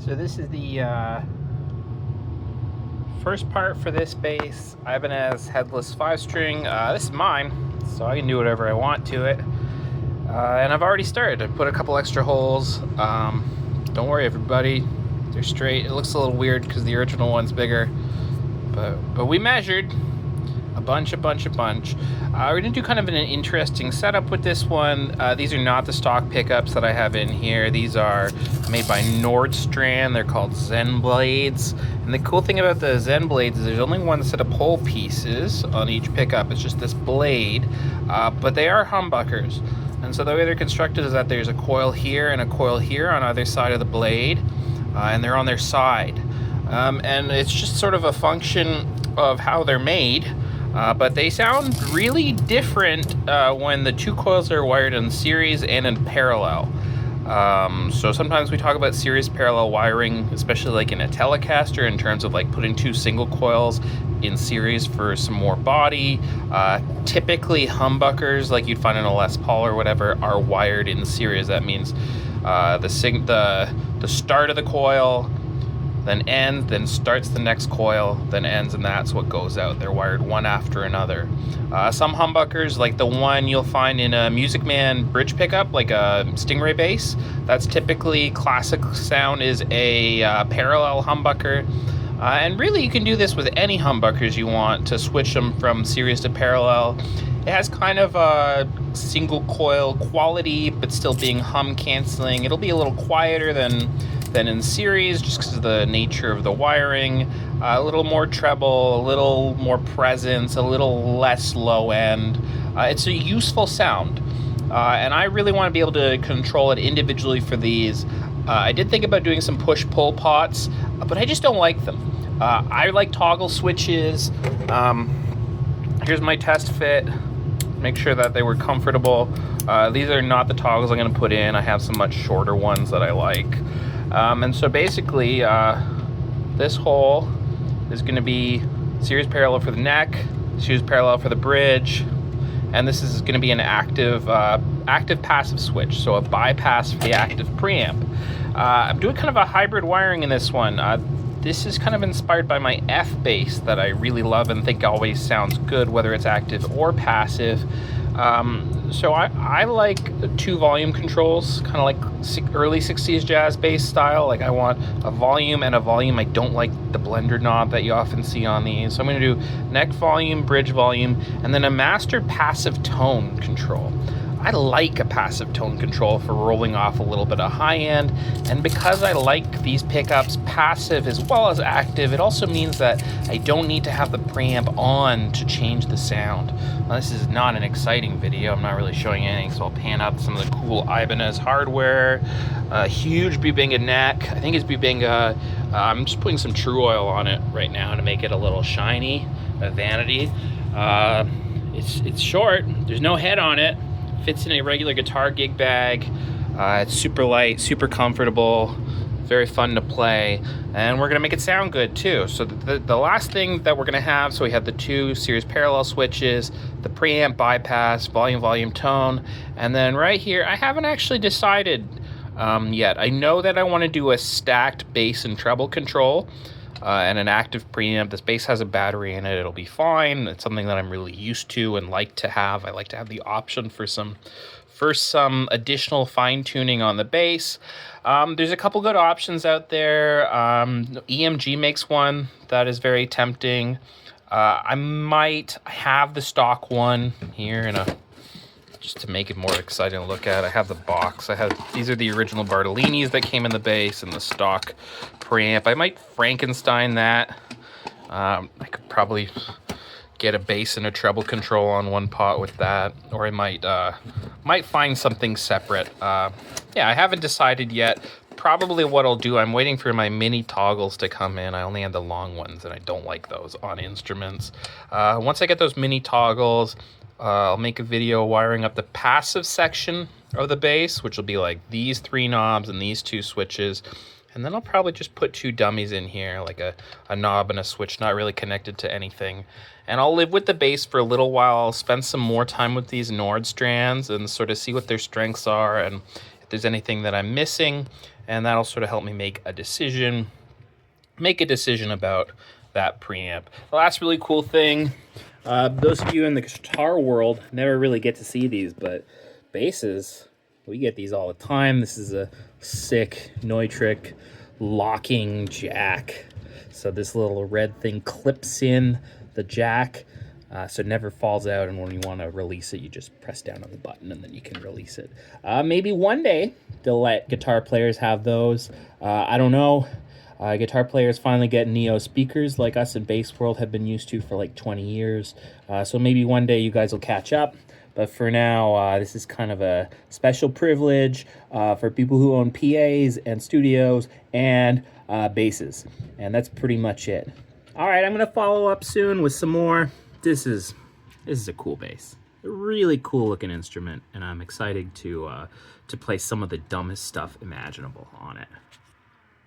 So this is the first part for this bass, Ibanez headless 5-string. This is mine, so I can do whatever I want to it. And I've already started. I put a couple extra holes. Don't worry everybody, they're straight. It looks a little weird because the original one's bigger, but we measured a bunch. We're gonna do kind of an interesting setup with this one. These are not the stock pickups that I have in here. These are made by Nordstrand. They're called Zenblades. And the cool thing about the Zenblades is there's only one set of pole pieces on each pickup. It's just this blade, but they are humbuckers. And so the way they're constructed is that there's a coil here and a coil here on either side of the blade, and they're on their side. And it's just sort of a function of how they're made. But they sound really different when the two coils are wired in series and in parallel. So sometimes we talk about series parallel wiring, especially like in a Telecaster, in terms of like putting two single coils in series for some more body. Typically humbuckers, like you'd find in a Les Paul or whatever, are wired in series. That means the start of the coil then ends, then starts the next coil, then ends, and that's what goes out. They're wired one after another. Some humbuckers, like the one you'll find in a Music Man bridge pickup, like a Stingray bass, that's typically classic sound is a parallel humbucker. And really you can do this with any humbuckers you want to switch them from series to parallel. It has kind of a single coil quality, but still being hum canceling. It'll be a little quieter than in series, just because of the nature of the wiring. A little more treble, a little more presence, a little less low end. It's a useful sound, and I really want to be able to control it individually for these. I did think about doing some push-pull pots, but I just don't like them. I like toggle switches. Here's my test fit. Make sure that they were comfortable. These are not the toggles I'm going to put in. I have some much shorter ones that I like. And so basically, this hole is going to be series parallel for the neck, series parallel for the bridge, and this is going to be an active passive switch, so a bypass for the active preamp. I'm doing kind of a hybrid wiring in this one. This is kind of inspired by my F bass that I really love and think always sounds good, whether it's active or passive. So I like two volume controls, kind of like early 60s jazz bass style. Like I want a volume and a volume. I don't like the blender knob that you often see on these. So I'm going to do neck volume, bridge volume, and then a master passive tone control. I like a passive tone control for rolling off a little bit of high end, and because I like these pickups passive as well as active, it also means that I don't need to have the preamp on to change the sound. Now, this is not an exciting video, I'm not really showing anything, so I'll pan up some of the cool Ibanez hardware. Huge Bubinga neck, I think it's Bubinga. I'm just putting some True Oil on it right now to make it a little shiny, a vanity. It's short, there's no head on it. Fits in a regular guitar gig bag. It's super light, super comfortable, very fun to play, and we're gonna make it sound good too. So the last thing that we're gonna have, so we have the two series parallel switches, the preamp, bypass, volume, tone, and then right here, I haven't actually decided yet. I know that I wanna do a stacked bass and treble control, and an active preamp. This bass has a battery in it, it'll be fine. It's something that I'm really used to and like to have. I like to have the option for some additional fine tuning on the bass. There's a couple good options out there. EMG makes one that is very tempting. I have the stock one here just to make it more exciting to look at. I have the box. These are the original Bartolinis that came in the bass and the stock preamp. I might Frankenstein that. I could probably get a bass and a treble control on one pot with that, or I might find something separate. Yeah, I haven't decided yet. Probably what I'll do, I'm waiting for my mini toggles to come in. I only have the long ones and I don't like those on instruments. Once I get those mini toggles, I'll make a video wiring up the passive section of the bass, which will be like these three knobs and these two switches. And then I'll probably just put two dummies in here, like a knob and a switch, not really connected to anything. And I'll live with the bass for a little while. I'll spend some more time with these Nordstrands and sort of see what their strengths are and if there's anything that I'm missing. and that'll sort of help me make a decision about that preamp. The last really cool thing, those of you in the guitar world never really get to see these, but basses, we get these all the time. This is a sick Neutrik locking jack. So this little red thing clips in the jack, so it never falls out, and when you want to release it, you just press down on the button and then you can release it. Maybe one day they'll let guitar players have those. I don't know. Guitar players finally get Neo speakers like us in Bass World have been used to for like 20 years. So maybe one day you guys will catch up. But for now, this is kind of a special privilege for people who own PAs and studios and basses. And that's pretty much it. All right, I'm going to follow up soon with some more. This is a cool bass. A really cool looking instrument, and I'm excited to play some of the dumbest stuff imaginable on it.